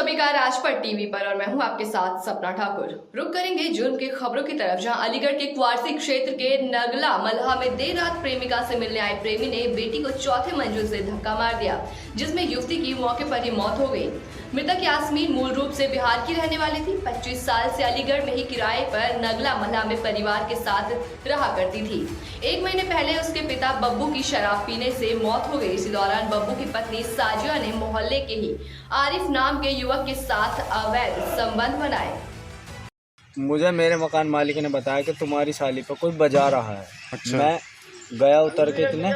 सभी का राजपट टीवी पर और मैं हूं आपके साथ सपना ठाकुर। रुक करेंगे जुर्म की खबरों की तरफ, जहां अलीगढ़ के क्वारसी क्षेत्र के नगला मल्हा में देर रात प्रेमिका से मिलने आए प्रेमी ने बेटी को चौथे मंजिल से धक्का मार दिया, जिसमें युवती की मौके पर ही मौत हो गई। मृतक यास्मीन मूल रूप से बिहार की रहने वाली थी। 25 साल से अलीगढ़ में ही किराए पर नगला मल्हा में परिवार के साथ रहा करती थी। 1 महीने पहले उसके पिता बब्बू की शराब पीने से मौत हो गई। इसी दौरान बब्बू की पत्नी साजिया ने मोहल्ले के ही आरिफ नाम के युवक के साथ अवैध संबंध बनाए। मुझे मेरे मकान मालिक ने बताया कि तुम्हारी साली पर कोई बजा रहा है। अच्छा। मैं गया उतर के, इतने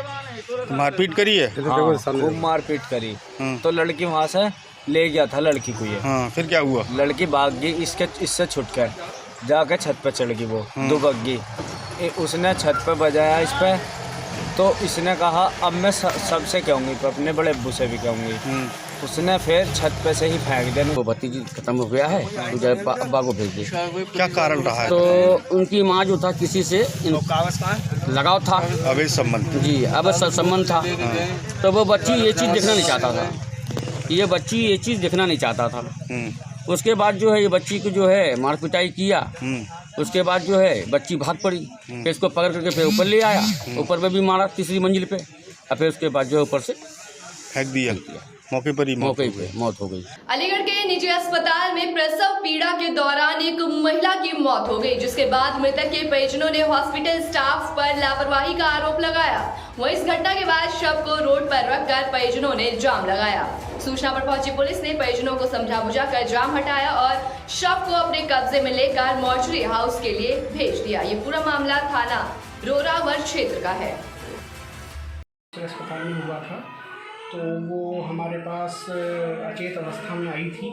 मारपीट करी है? हाँ, खूब मारपीट करी। तो लड़की वहाँ से ले गया था लड़की को। ये हाँ, फिर क्या हुआ? लड़की भाग गई, इससे छुट कर जाके छत पे चढ़ गई, वो दुबक गई। उसने छत पे बजाया इस पे, तो इसने कहा अब मैं सबसे कहूँगी, अपने बड़े अब्बू से भी कहूँगी। उसने फिर छत पे से ही फेंक दिया। वो भतीजी खत्म हो गया है, तो अब्बा को भेज दिया। क्या कारण रहा है? तो उनकी माँ जो था किसी से लगाव था, अवैध संबंध। जी अवैध संबंध था। तो वो बच्ची ये चीज़ देखना नहीं चाहता था, ये बच्ची ये चीज़ देखना नहीं चाहता था। उसके बाद जो है ये बच्ची को जो है मार पिटाई किया। उसके बाद जो है बच्ची भाग पड़ी, फिर इसको पकड़ करके फिर ऊपर ले आया, ऊपर पे भी मारा 3री मंजिल पे, और फिर उसके बाद जो है ऊपर से फेंक दिया। मौके पर ही मौके पे मौत हो गई। अलीगढ़ के निजी अस्पताल में प्रसव पीड़ा के दौरान एक महिला की मौत हो गई, जिसके बाद मृतक के परिजनों ने हॉस्पिटल स्टाफ पर लापरवाही का आरोप लगाया। वहीं इस घटना के बाद शव को रोड पर रखकर परिजनों ने जाम लगाया। सूचना पर पहुंची पुलिस ने परिजनों को समझा बुझाकर जाम हटाया और शव को अपने कब्जे में लेकर मॉर्चरी हाउस के लिए भेज दिया। ये पूरा मामला थाना रोरावर क्षेत्र का है। अस्पताल में हुआ था, तो वो हमारे पास अचेत अवस्था में आई थी।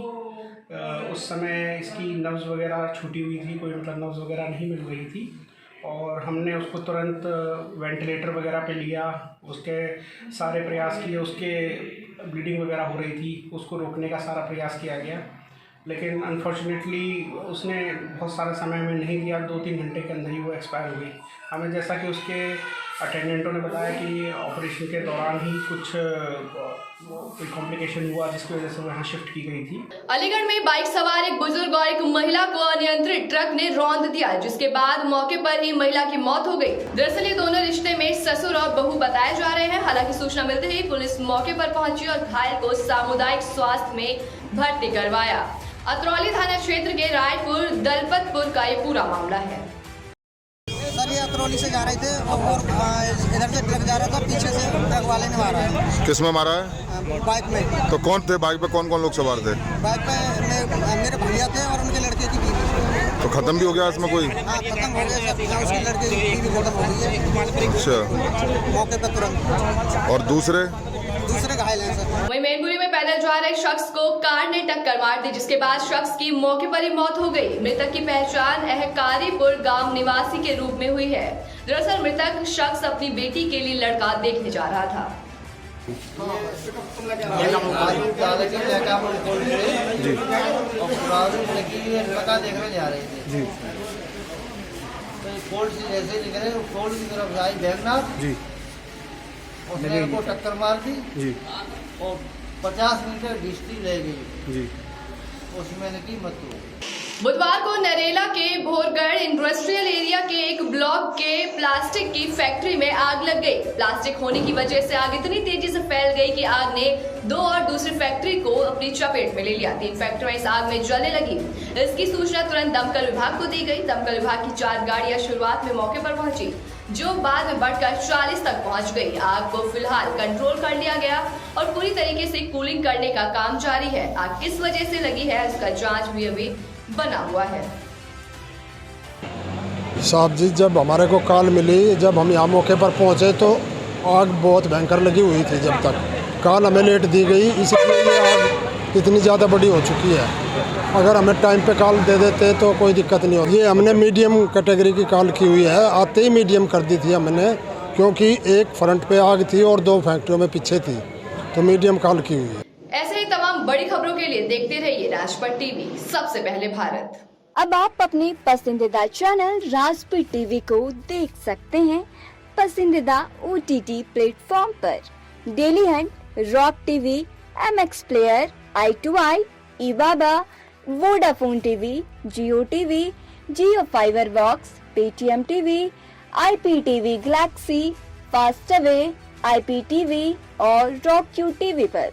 उस समय इसकी नब्ज़ वगैरह छूटी हुई थी, कोई मतलब नब्ज़ वगैरह नहीं मिल रही थी, और हमने उसको तुरंत वेंटिलेटर वगैरह पे लिया। उसके सारे प्रयास किए, उसके ब्लीडिंग वगैरह हो रही थी, उसको रोकने का सारा प्रयास किया गया, लेकिन अनफॉर्चुनेटली उसने बहुत सारा समय हमें नहीं दिया। 2-3 घंटे के अंदर ही वो एक्सपायर हो गई। हमें जैसा कि उसके अटेंडेंटों ने बताया कि ऑपरेशन के दौरान ही कुछ कोई कॉम्प्लिकेशन हुआ, जिसकी वजह से वो यहाँ शिफ्ट की गई थी। अलीगढ़ में बाइक सवार एक बुजुर्ग और एक महिला को अनियंत्रित ट्रक ने रौंद दिया, जिसके बाद मौके पर ही महिला की मौत हो गई। दरअसल ये दोनों रिश्ते में ससुर और बहू बताए जा रहे हैं। हालांकि सूचना मिलते ही पुलिस मौके पर पहुंची और घायल को सामुदायिक स्वास्थ्य में भर्ती करवाया। अतरौली थाना क्षेत्र के रायपुर दलपतपुर का ये पूरा मामला है। सर ये अतरौली से जा रहे थे और इधर से ट्रक जा रहा था, पीछे से ट्रक वाले ने मारा है। किस में मारा है? बाइक में। तो कौन थे बाइक पे? कौन कौन लोग सवार थे? बाइक पे मेरे भैया थे और उनके लड़के की बीवी। तो खत्म भी हो गया इसमें कोई? हाँ खत्म हो गया सर, उसकी लड़के की बीवी खत्म हो गई है। अच्छा, मौके पर तुरंत। और दूसरे घायल हैं सर। वहीं मैनपुरी में पैदल जा रहे शख्स को कार ने टक्कर मार दी, जिसके बाद शख्स की मौके पर ही मौत हो गई। मृतक की पहचान अहकारीपुर गांव निवासी के रूप में हुई है। दरअसल मृतक शख्स अपनी बेटी के लिए लड़का देखने जा रहा था। देखने जा रहे थे कोल्ड से जैसे निकले, कोल्ड की तरफ आई बैगनाथ जी, उसने को टक्कर मार दी जी, और 50 मीटर डिस्ट्री ले गई जी, उसमें की मत हो। बुधवार को नरेला के भोरगढ़ इंडस्ट्रियल एरिया के एक ब्लॉक के प्लास्टिक की फैक्ट्री में आग लग गई। प्लास्टिक होने की वजह से आग इतनी तेजी से फैल गई कि आग ने 2 और दूसरी फैक्ट्री को अपनी चपेट में ले लिया। 3 फैक्ट्रियां इस आग में जलने लगी। इसकी सूचना तुरंत दमकल विभाग को दी गई। दमकल विभाग की 4 गाड़ियां शुरुआत में मौके पर पहुंची, जो बाद में बढ़कर 40 तक पहुंच गई। आग को फिलहाल कंट्रोल कर लिया गया और पूरी तरीके से कूलिंग करने का काम जारी है। आग किस वजह से लगी है, इसका जांच भी अभी बना हुआ है। साहब जी, जब हमारे को कॉल मिली, जब हम यहाँ मौके पर पहुँचे तो आग बहुत भयंकर लगी हुई थी। जब तक कॉल हमें लेट दी गई, इसलिए ये आग इतनी ज़्यादा बड़ी हो चुकी है। अगर हमें टाइम पे कॉल दे देते तो कोई दिक्कत नहीं होती। ये हमने मीडियम कैटेगरी की कॉल की हुई है, आते ही मीडियम कर दी थी हमने, क्योंकि एक फ्रंट पे आग थी और 2 फैक्ट्रियों में पीछे थी, तो मीडियम कॉल की हुई है। ऐसे ही तमाम बड़ी खबरों के लिए देखते रहिए राजपट टीवी, सबसे पहले भारत। अब आप अपने पसंदीदा चैनल राजपट टीवी को देख सकते हैं पसंदीदा OTT प्लेटफॉर्म पर। Daily Hunt, Rock TV, MX player, i2i, ईबाबा, Vodafone TV, Jio TV, Jio fibre box, Paytm TV, IPTV Galaxy, Fastway, IPTV और रॉक क्यू टीवी पर।